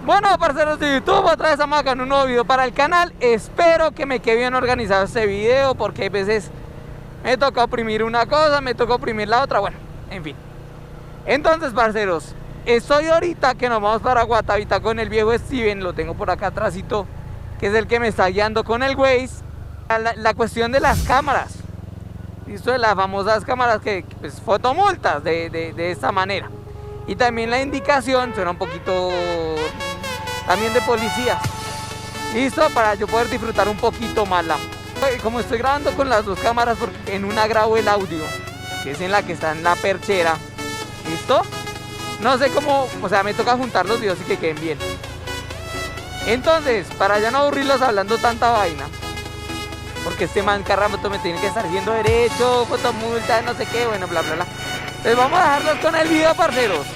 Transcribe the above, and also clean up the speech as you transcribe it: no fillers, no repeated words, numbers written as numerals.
Bueno, parceros de YouTube, otra vez estamos acá en un nuevo video para el canal. Espero que me quede bien organizado este video, porque hay veces me toca oprimir una cosa, me toca oprimir la otra, bueno, en fin. Entonces, parceros, estoy ahorita que nos vamos para Guatavita con el viejo Steven, lo tengo por acá atrásito, que es el que me está guiando con el Waze. La cuestión de las cámaras, listo, de las famosas cámaras que pues, fotomultas de esta manera. Y también la indicación suena un poquito también de policía. Listo, para yo poder disfrutar un poquito más como estoy grabando con las dos cámaras, porque en una grabo el audio, que es en la que está en la perchera. Listo, no sé cómo, o sea, me toca juntar los videos y que queden bien. Entonces, para ya no aburrirlos hablando tanta vaina, porque este man carramoto me tiene que estar yendo derecho, fotomulta, no sé qué, bueno, bla bla bla. Entonces vamos a dejarlos con el video, parceros.